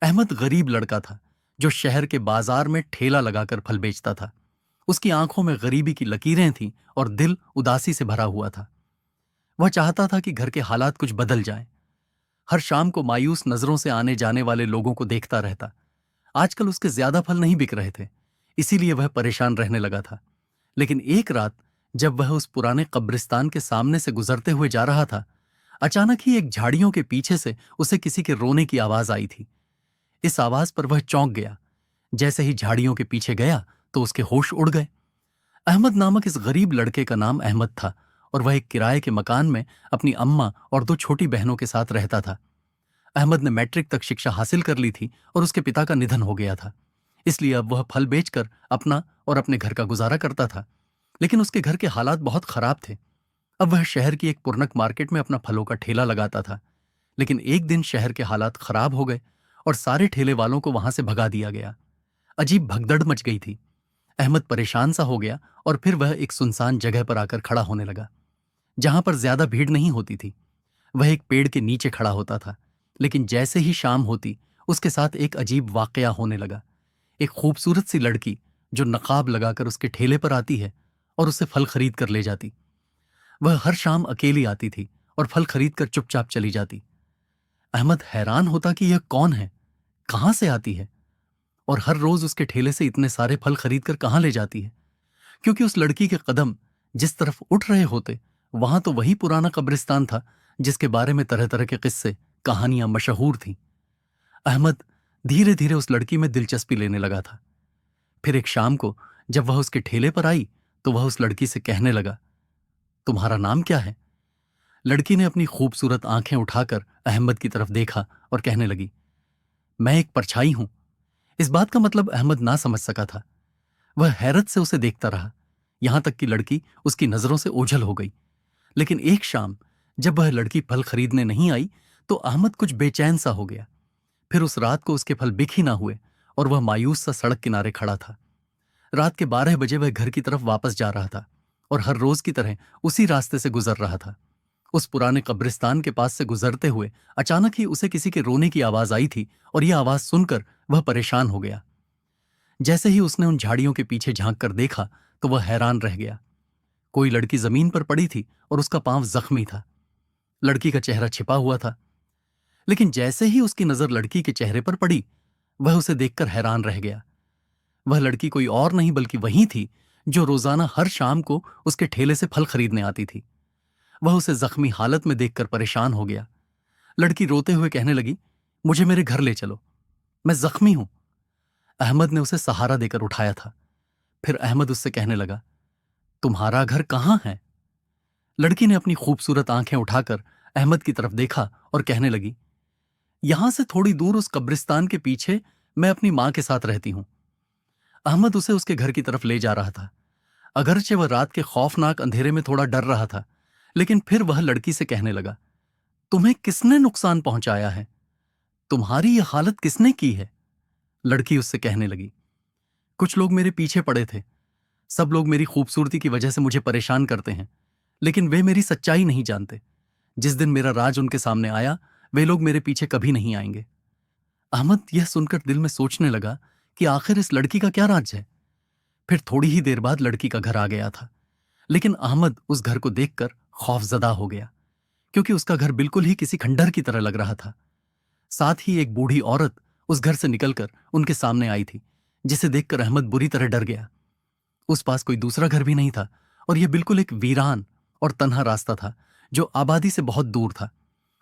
अहमद गरीब लड़का था जो शहर के बाजार में ठेला लगाकर फल बेचता था। उसकी आंखों में गरीबी की लकीरें थीं और दिल उदासी से भरा हुआ था। वह चाहता था कि घर के हालात कुछ बदल जाएं। हर शाम को मायूस नजरों से आने जाने वाले लोगों को देखता रहता। आजकल उसके ज्यादा फल नहीं बिक रहे थे, इसीलिए वह परेशान रहने लगा था। लेकिन एक रात जब वह उस पुराने कब्रिस्तान के सामने से गुजरते हुए जा रहा था, अचानक ही एक झाड़ियों के पीछे से उसे किसी के रोने की आवाज आई थी। इस आवाज पर वह चौंक गया। जैसे ही झाड़ियों के पीछे गया तो उसके होश उड़ गए। अहमद नामक इस गरीब लड़के का नाम अहमद था और वह एक किराए के मकान में अपनी अम्मा और दो छोटी बहनों के साथ रहता था। अहमद ने मैट्रिक तक शिक्षा हासिल कर ली थी और उसके पिता का निधन हो गया था। इसलिए अब वह फल बेचकर अपना और अपने घर का गुजारा करता था। लेकिन उसके घर के हालात बहुत खराब थे। अब वह शहर की एक पुरनक मार्केट में अपना फलों का ठेला लगाता था। लेकिन एक दिन शहर के हालात खराब हो गए और सारे ठेले वालों को वहां से भगा दिया गया। अजीब भगदड़ मच गई थी। अहमद परेशान सा हो गया और फिर वह एक सुनसान जगह पर आकर खड़ा होने लगा, जहां पर ज्यादा भीड़ नहीं होती थी। वह एक पेड़ के नीचे खड़ा होता था। लेकिन जैसे ही शाम होती, उसके साथ एक अजीब वाकया होने लगा। एक खूबसूरत सी लड़की जो नकाब लगाकर उसके ठेले पर आती है और उससे फल खरीद कर ले जाती। वह हर शाम अकेली आती थी और फल खरीद कर चुपचाप चली जाती। अहमद हैरान होता कि यह कौन है, कहां से आती है और हर रोज उसके ठेले से इतने सारे फल खरीद कर कहां ले जाती है। क्योंकि उस लड़की के कदम जिस तरफ उठ रहे होते, वहां तो वही पुराना कब्रिस्तान था जिसके बारे में तरह तरह के किस्से, कहानियां मशहूर थीं। अहमद धीरे धीरे उस लड़की में दिलचस्पी लेने लगा था। फिर एक शाम को जब वह उसके ठेले पर आई तो वह उस लड़की से कहने लगा, तुम्हारा नाम क्या है? लड़की ने अपनी खूबसूरत आंखें उठाकर अहमद की तरफ देखा और कहने लगी, मैं एक परछाई हूं। इस बात का मतलब अहमद ना समझ सका था। वह हैरत से उसे देखता रहा, यहां तक कि लड़की उसकी नजरों से ओझल हो गई। लेकिन एक शाम जब वह लड़की फल खरीदने नहीं आई तो अहमद कुछ बेचैन सा हो गया। फिर उस रात को उसके फल बिक ही ना हुए और वह मायूस सा सड़क किनारे खड़ा था। रात के 12 बजे वह घर की तरफ वापस जा रहा था और हर रोज की तरह उसी रास्ते से गुजर रहा था। उस पुराने कब्रिस्तान के पास से गुजरते हुए अचानक ही उसे किसी के रोने की आवाज आई थी और यह आवाज सुनकर वह परेशान हो गया। जैसे ही उसने उन झाड़ियों के पीछे झांक कर देखा तो वह हैरान रह गया। कोई लड़की जमीन पर पड़ी थी और उसका पांव जख्मी था। लड़की का चेहरा छिपा हुआ था। लेकिन जैसे ही उसकी नजर लड़की के चेहरे पर पड़ी, वह उसे देखकर हैरान रह गया। वह लड़की कोई और नहीं बल्कि वही थी जो रोजाना हर शाम को उसके ठेले से फल खरीदने आती थी। वह उसे जख्मी हालत में देखकर परेशान हो गया। लड़की रोते हुए कहने लगी, मुझे मेरे घर ले चलो, मैं जख्मी हूं। अहमद ने उसे सहारा देकर उठाया था। फिर अहमद उससे कहने लगा, तुम्हारा घर कहां है? लड़की ने अपनी खूबसूरत आंखें उठाकर अहमद की तरफ देखा और कहने लगी, यहां से थोड़ी दूर उस कब्रिस्तान के पीछे मैं अपनी मां के साथ रहती हूं। अहमद उसे उसके घर की तरफ ले जा रहा था। अगरचे वह रात के खौफनाक अंधेरे में थोड़ा डर रहा था, लेकिन फिर वह लड़की से कहने लगा, तुम्हें किसने नुकसान पहुंचाया है? तुम्हारी यह हालत किसने की है? लड़की उससे कहने लगी, कुछ लोग मेरे पीछे पड़े थे। सब लोग मेरी खूबसूरती की वजह से मुझे परेशान करते हैं, लेकिन वे मेरी सच्चाई नहीं जानते। जिस दिन मेरा राज उनके सामने आया, वे लोग मेरे पीछे कभी नहीं आएंगे। अहमद यह सुनकर दिल में सोचने लगा कि आखिर इस लड़की का क्या राज है। फिर थोड़ी ही देर बाद लड़की का घर आ गया था। लेकिन अहमद उस घर को देखकर खौफजदा हो गया, क्योंकि उसका घर बिल्कुल ही किसी खंडहर की तरह लग रहा था। साथ ही एक बूढ़ी औरत उस घर से निकलकर उनके सामने आई थी, जिसे देखकर अहमद बुरी तरह डर गया। उस पास कोई दूसरा घर भी नहीं था और यह बिल्कुल एक वीरान और तन्हा रास्ता था जो आबादी से बहुत दूर था।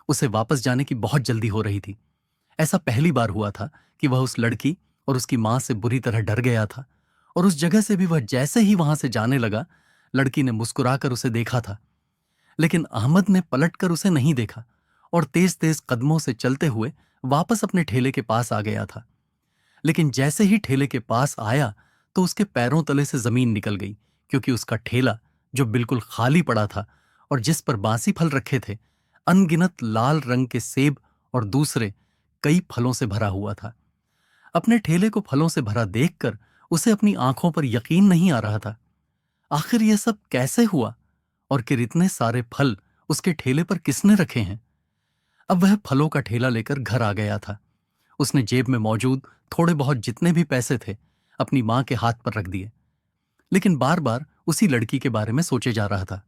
उसे वापस जाने की बहुत जल्दी हो रही थी। ऐसा पहली बार हुआ था कि वह उस लड़की और उसकी मां से बुरी तरह डर गया था। और उस जगह से भी वह जैसे ही वहां से जाने लगा, लड़की ने मुस्कुराकर उसे देखा था। लेकिन अहमद ने पलटकर उसे नहीं देखा और तेज तेज कदमों से चलते हुए वापस अपने ठेले के पास आ गया था। लेकिन जैसे ही ठेले के पास आया तो उसके पैरों तले से जमीन निकल गई, क्योंकि उसका ठेला जो बिल्कुल खाली पड़ा था और जिस पर बासी फल रखे थे, अनगिनत लाल रंग के सेब और दूसरे कई फलों से भरा हुआ था। अपने ठेले को फलों से भरा देखकर उसे अपनी आंखों पर यकीन नहीं आ रहा था। आखिर यह सब कैसे हुआ और फिर इतने सारे फल उसके ठेले पर किसने रखे हैं? अब वह फलों का ठेला लेकर घर आ गया था। उसने जेब में मौजूद थोड़े बहुत जितने भी पैसे थे अपनी मां के हाथ पर रख दिए, लेकिन बार बार उसी लड़की के बारे में सोचे जा रहा था।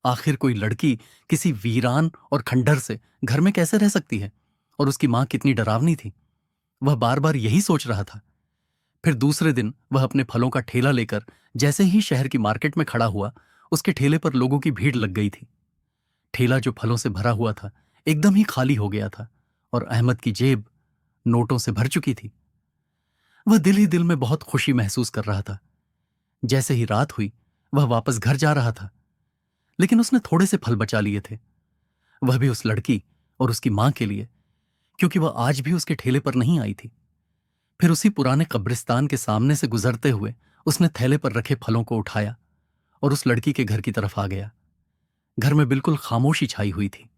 आखिर कोई लड़की किसी वीरान और खंडहर से घर में कैसे रह सकती है, और उसकी मां कितनी डरावनी थी। वह बार बार यही सोच रहा था। फिर दूसरे दिन वह अपने फलों का ठेला लेकर जैसे ही शहर की मार्केट में खड़ा हुआ, उसके ठेले पर लोगों की भीड़ लग गई थी। ठेला जो फलों से भरा हुआ था एकदम ही खाली हो गया था, और अहमद की जेब नोटों से भर चुकी थी। वह दिल ही दिल में बहुत खुशी महसूस कर रहा था। जैसे ही रात हुई वह वापस घर जा रहा था, लेकिन उसने थोड़े से फल बचा लिए थे, वह भी उस लड़की और उसकी मां के लिए, क्योंकि वह आज भी उसके ठेले पर नहीं आई थी। फिर उसी पुराने कब्रिस्तान के सामने से गुजरते हुए उसने थैले पर रखे फलों को उठाया और उस लड़की के घर की तरफ आ गया। घर में बिल्कुल खामोशी छाई हुई थी।